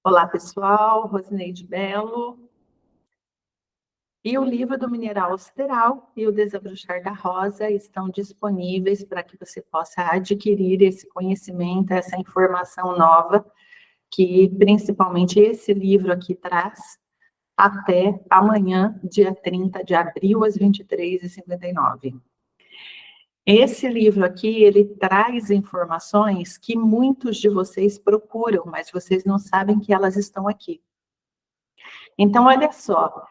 Olá, pessoal, Rosineide Belo. E o livro do Mineral Sideral e o Desabrochar da Rosa estão disponíveis para que você possa adquirir esse conhecimento, essa informação nova, que principalmente esse livro aqui traz, até amanhã, dia 30 de abril, às 23h59. Esse livro aqui, ele traz informações que muitos de vocês procuram, mas vocês não sabem que elas estão aqui. Então, olha só,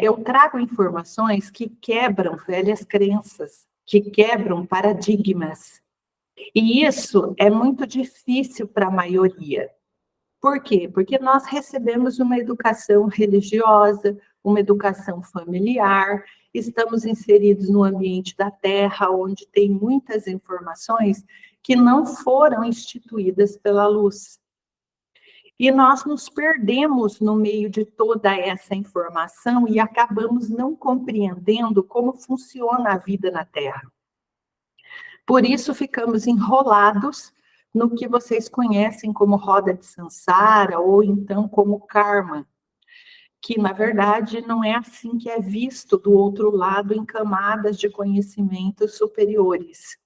eu trago informações que quebram velhas crenças, que quebram paradigmas. E isso é muito difícil para a maioria. Por quê? Porque nós recebemos uma educação religiosa, uma educação familiar, estamos inseridos no ambiente da Terra, onde tem muitas informações que não foram instituídas pela luz. E nós nos perdemos no meio de toda essa informação e acabamos não compreendendo como funciona a vida na Terra. Por isso ficamos enrolados no que vocês conhecem como roda de Sansara ou então como karma, que na verdade não é assim que é visto do outro lado em camadas de conhecimentos superiores.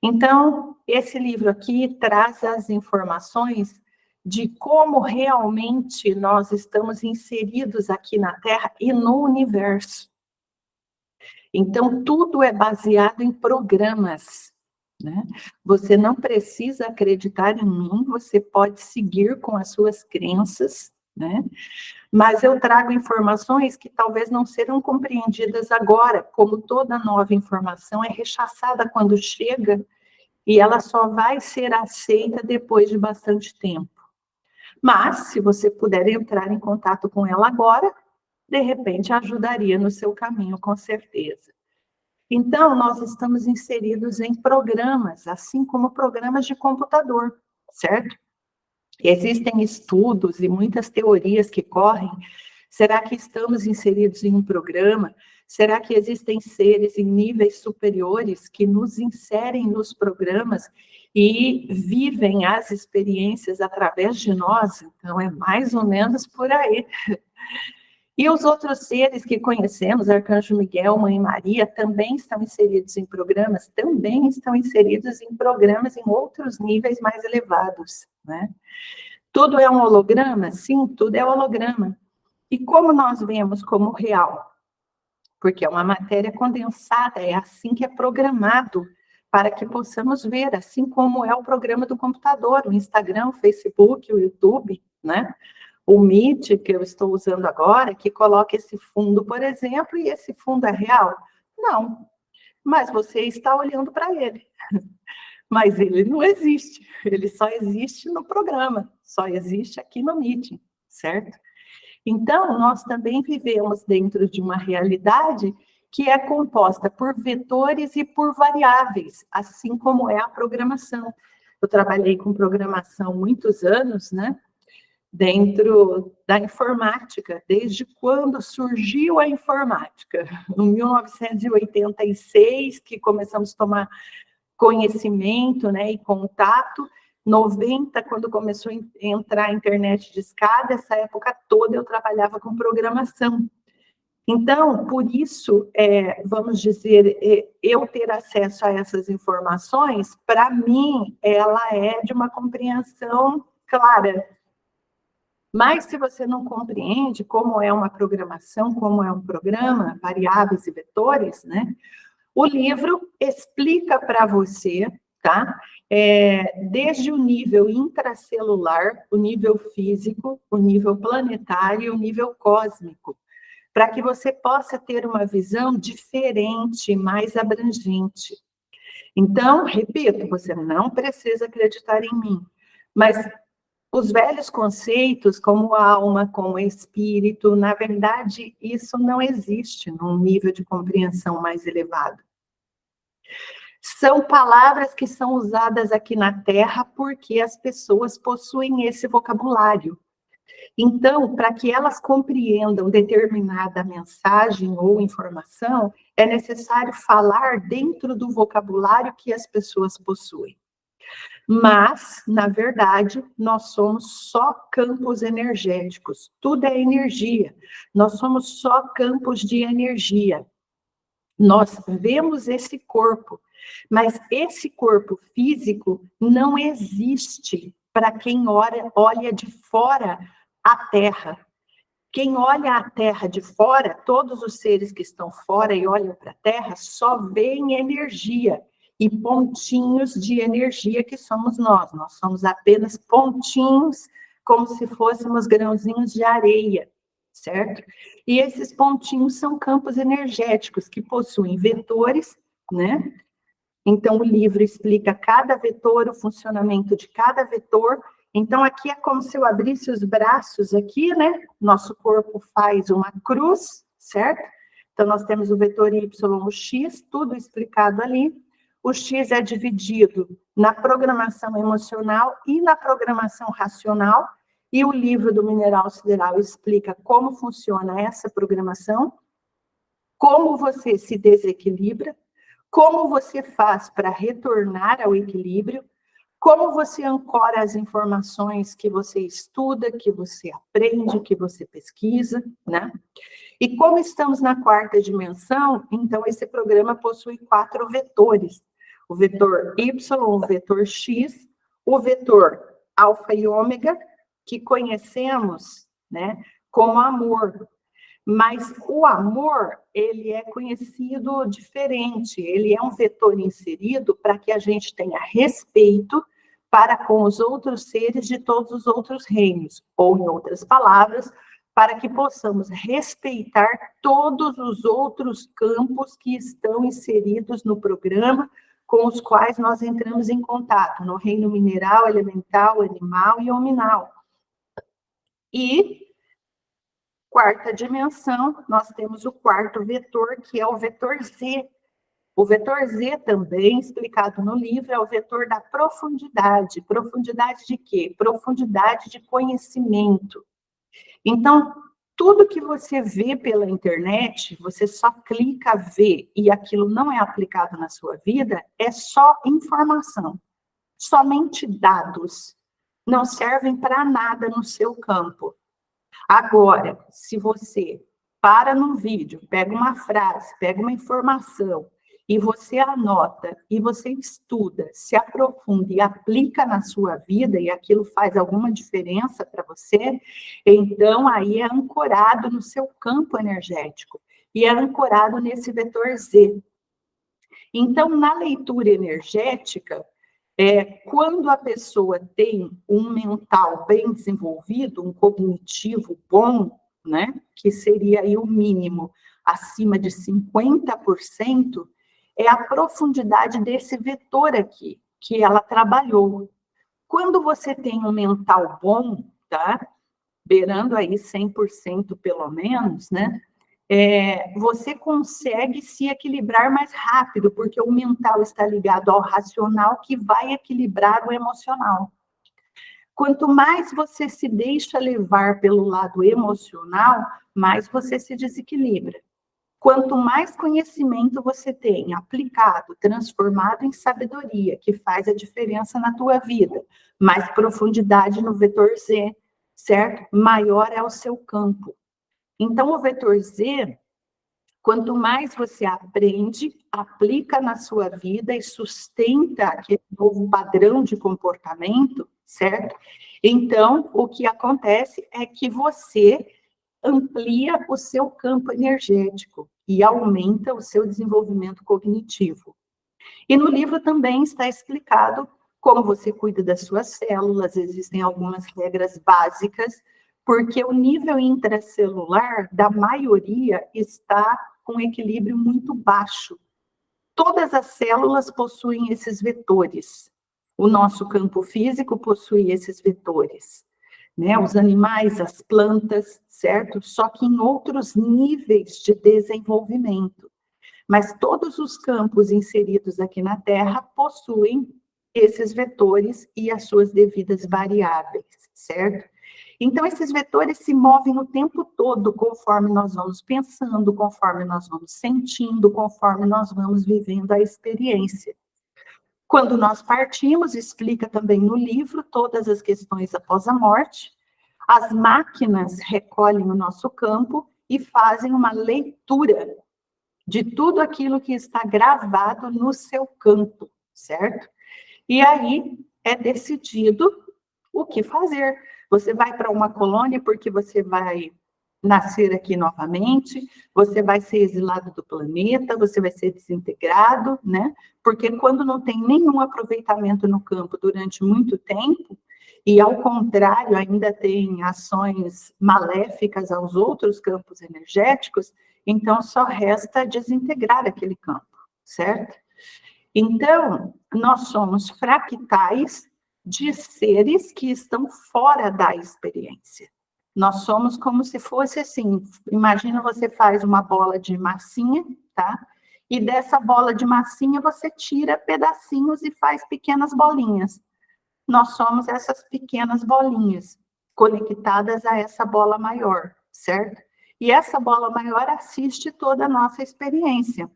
Então, esse livro aqui traz as informações de como realmente nós estamos inseridos aqui na Terra e no universo. Então, tudo é baseado em programas, né? Você não precisa acreditar em mim, você pode seguir com as suas crenças, né? Mas eu trago informações que talvez não serão compreendidas agora, como toda nova informação é rechaçada quando chega, e ela só vai ser aceita depois de bastante tempo. Mas, se você puder entrar em contato com ela agora, de repente ajudaria no seu caminho, com certeza. Então, nós estamos inseridos em programas, assim como programas de computador, certo? Existem estudos e muitas teorias que correm. Será que estamos inseridos em um programa? Será que existem seres em níveis superiores que nos inserem nos programas e vivem as experiências através de nós? Então, é mais ou menos por aí. E os outros seres que conhecemos, Arcanjo Miguel, Mãe Maria, também estão inseridos em programas, também estão inseridos em programas em outros níveis mais elevados, né? Tudo é um holograma? Sim, tudo é holograma. E como nós vemos como real? Porque é uma matéria condensada, é assim que é programado, para que possamos ver, assim como é o programa do computador, o Instagram, o Facebook, o YouTube, né? O Meet, que eu estou usando agora, que coloca esse fundo, por exemplo, e esse fundo é real? Não, mas você está olhando para ele. Mas ele não existe, ele só existe no programa, só existe aqui no Meeting, certo? Então, nós também vivemos dentro de uma realidade que é composta por vetores e por variáveis, assim como é a programação. Eu trabalhei com programação muitos anos, né? Dentro da informática, desde quando surgiu a informática. Em 1986, que começamos a tomar conhecimento, né, e contato. 90, quando começou a entrar a internet de escada, essa época toda eu trabalhava com programação. Então, por isso, vamos dizer, eu ter acesso a essas informações, para mim, ela é de uma compreensão clara. Mas se você não compreende como é uma programação, como é um programa, variáveis e vetores, né? O livro explica para você, tá? Desde o nível intracelular, o nível físico, o nível planetário e o nível cósmico, para que você possa ter uma visão diferente, mais abrangente. Então, repito, você não precisa acreditar em mim, mas os velhos conceitos, como alma, como espírito, na verdade, isso não existe num nível de compreensão mais elevado. São palavras que são usadas aqui na Terra porque as pessoas possuem esse vocabulário. Então, para que elas compreendam determinada mensagem ou informação, é necessário falar dentro do vocabulário que as pessoas possuem. Mas, na verdade, nós somos só campos energéticos. Tudo é energia. Nós somos só campos de energia. Nós vemos esse corpo, mas esse corpo físico não existe para quem olha de fora a Terra. Quem olha a Terra de fora, todos os seres que estão fora e olham para a Terra, só veem energia e pontinhos de energia que somos nós. Nós somos apenas pontinhos, como se fôssemos grãozinhos de areia, certo? E esses pontinhos são campos energéticos que possuem vetores, né? Então, o livro explica cada vetor, o funcionamento de cada vetor. Então, aqui é como se eu abrisse os braços aqui, né? Nosso corpo faz uma cruz, certo? Então, nós temos o vetor Y, o X, tudo explicado ali. O X é dividido na programação emocional e na programação racional. E o livro do Mineral Sideral explica como funciona essa programação, como você se desequilibra, como você faz para retornar ao equilíbrio, como você ancora as informações que você estuda, que você aprende, que você pesquisa, né? E como estamos na quarta dimensão, então esse programa possui 4 vetores. O vetor Y, o vetor X, o vetor alfa e ômega, que conhecemos, né, como amor. Mas o amor, ele é conhecido diferente, ele é um vetor inserido para que a gente tenha respeito para com os outros seres de todos os outros reinos, ou em outras palavras, para que possamos respeitar todos os outros campos que estão inseridos no programa, com os quais nós entramos em contato, no reino mineral, elemental, animal e hominal. E quarta dimensão, nós temos o quarto vetor, que é o vetor Z. O vetor Z também, explicado no livro, é o vetor da profundidade. Profundidade de quê? Profundidade de conhecimento. Então, tudo que você vê pela internet, você só clica ver e aquilo não é aplicado na sua vida, é só informação, somente dados. Não servem para nada no seu campo. Agora, se você para num vídeo, pega uma frase, pega uma informação, e você anota, e você estuda, se aprofunda e aplica na sua vida, e aquilo faz alguma diferença para você, então aí é ancorado no seu campo energético, e é ancorado nesse vetor Z. Então, na leitura energética, quando a pessoa tem um mental bem desenvolvido, um cognitivo bom, né, que seria aí o mínimo acima de 50%, é a profundidade desse vetor aqui, que ela trabalhou. Quando você tem um mental bom, tá, beirando aí 100% pelo menos, né, você consegue se equilibrar mais rápido, porque o mental está ligado ao racional, que vai equilibrar o emocional. Quanto mais você se deixa levar pelo lado emocional, mais você se desequilibra. Quanto mais conhecimento você tem aplicado, transformado em sabedoria, que faz a diferença na tua vida, mais profundidade no vetor Z, certo? Maior é o seu campo. Então, o vetor Z, quanto mais você aprende, aplica na sua vida e sustenta aquele novo padrão de comportamento, certo? Então, o que acontece é que você amplia o seu campo energético e aumenta o seu desenvolvimento cognitivo. E no livro também está explicado como você cuida das suas células, existem algumas regras básicas, porque o nível intracelular da maioria está com equilíbrio muito baixo. Todas as células possuem esses vetores. O nosso campo físico possui esses vetores, né? Os animais, as plantas, certo? Só que em outros níveis de desenvolvimento. Mas todos os campos inseridos aqui na Terra possuem esses vetores e as suas devidas variáveis, certo? Então, esses vetores se movem o tempo todo, conforme nós vamos pensando, conforme nós vamos sentindo, conforme nós vamos vivendo a experiência. Quando nós partimos, explica também no livro todas as questões após a morte. As máquinas recolhem o nosso campo e fazem uma leitura de tudo aquilo que está gravado no seu campo, certo? E aí é decidido o que fazer. Você vai para uma colônia porque você vai nascer aqui novamente, você vai ser exilado do planeta, você vai ser desintegrado, né? Porque quando não tem nenhum aproveitamento no campo durante muito tempo, e ao contrário, ainda tem ações maléficas aos outros campos energéticos, então só resta desintegrar aquele campo, certo? Então, nós somos fractais de seres que estão fora da experiência. Nós somos como se fosse assim, imagina você faz uma bola de massinha, tá? E dessa bola de massinha você tira pedacinhos e faz pequenas bolinhas. Nós somos essas pequenas bolinhas conectadas a essa bola maior, certo? E essa bola maior assiste toda a nossa experiência.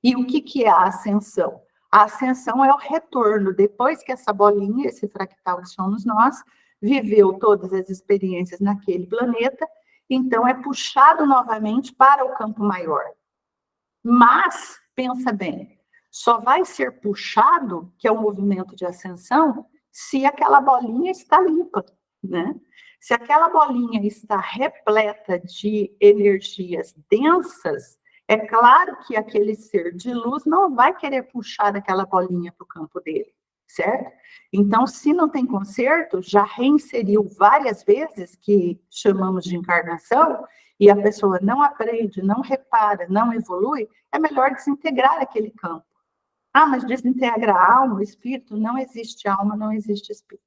E o que é a ascensão? A ascensão é o retorno, depois que essa bolinha, esse fractal que somos nós, viveu todas as experiências naquele planeta, então é puxado novamente para o campo maior. Mas, pensa bem, só vai ser puxado, que é o movimento de ascensão, se aquela bolinha está limpa, né? Se aquela bolinha está repleta de energias densas, é claro que aquele ser de luz não vai querer puxar aquela bolinha para o campo dele, certo? Então, se não tem conserto, já reinseriu várias vezes, que chamamos de encarnação, e a pessoa não aprende, não repara, não evolui, é melhor desintegrar aquele campo. Ah, mas desintegra a alma, o espírito? Não existe alma, não existe espírito,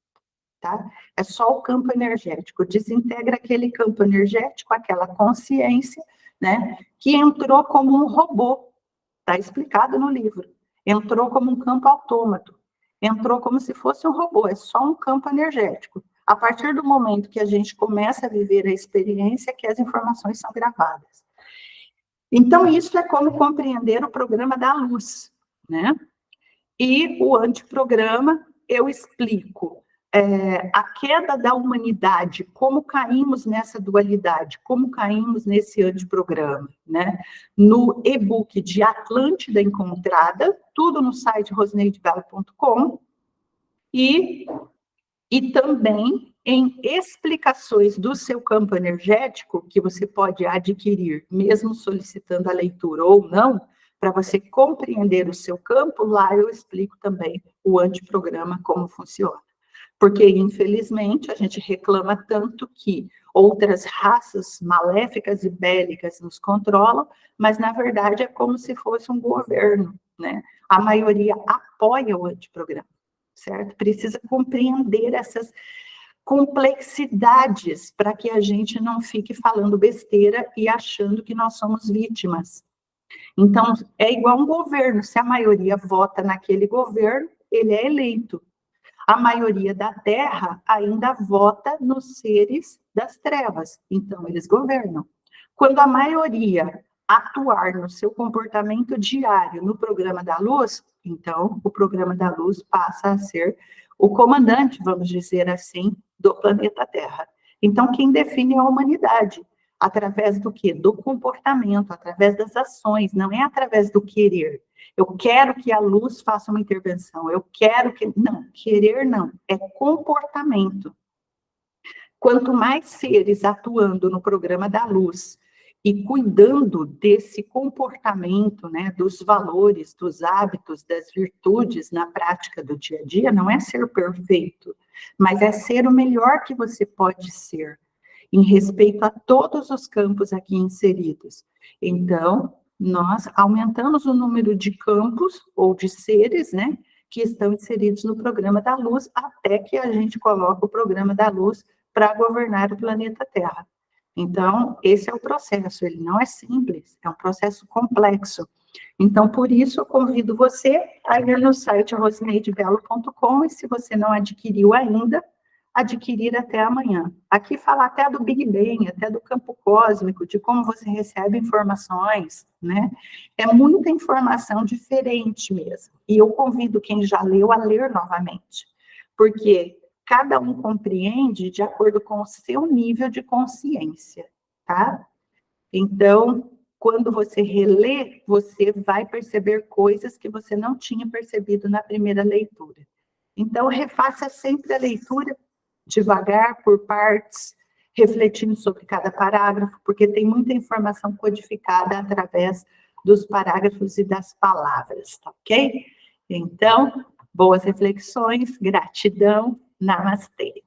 tá? É só o campo energético. Desintegra aquele campo energético, aquela consciência, né, que entrou como um robô, está explicado no livro. Entrou como um campo autômato, entrou como se fosse um robô, é só um campo energético. A partir do momento que a gente começa a viver a experiência, que as informações são gravadas. Então, isso é como compreender o programa da luz, né? E o antiprograma, eu explico a queda da humanidade, como caímos nessa dualidade, como caímos nesse antiprograma, né? No e-book de Atlântida Encontrada, tudo no site rosineidebello.com, e também em explicações do seu campo energético, que você pode adquirir, mesmo solicitando a leitura ou não, para você compreender o seu campo, lá eu explico também o antiprograma, como funciona. Porque, infelizmente, a gente reclama tanto que outras raças maléficas e bélicas nos controlam, mas, na verdade, é como se fosse um governo, né? A maioria apoia o antiprograma, certo? Precisa compreender essas complexidades para que a gente não fique falando besteira e achando que nós somos vítimas. Então, é igual um governo, se a maioria vota naquele governo, ele é eleito. A maioria da Terra ainda vota nos seres das trevas, então eles governam. Quando a maioria atuar no seu comportamento diário no programa da luz, então o programa da luz passa a ser o comandante, vamos dizer assim, do planeta Terra. Então, quem define é a humanidade. Através do quê? Do comportamento, através das ações, não é através do querer. Eu quero que a luz faça uma intervenção, eu quero que... Não, querer não, é comportamento. Quanto mais seres atuando no programa da luz e cuidando desse comportamento, né, dos valores, dos hábitos, das virtudes na prática do dia a dia, não é ser perfeito, mas é ser o melhor que você pode ser, em respeito a todos os campos aqui inseridos. Então, nós aumentamos o número de campos ou de seres, né, que estão inseridos no programa da luz, até que a gente coloca o programa da luz para governar o planeta Terra. Então, esse é o processo, ele não é simples, é um processo complexo. Então, por isso, eu convido você a ir no site rosineidebello.com, e se você não adquiriu ainda, adquirir até amanhã. Aqui fala até do Big Bang, até do campo cósmico, de como você recebe informações, né? É muita informação diferente mesmo. E eu convido quem já leu a ler novamente, porque cada um compreende de acordo com o seu nível de consciência, tá? Então, quando você relê, você vai perceber coisas que você não tinha percebido na primeira leitura. Então, refaça sempre a leitura devagar, por partes, refletindo sobre cada parágrafo, porque tem muita informação codificada através dos parágrafos e das palavras, tá ok? Então, boas reflexões, gratidão, namastê.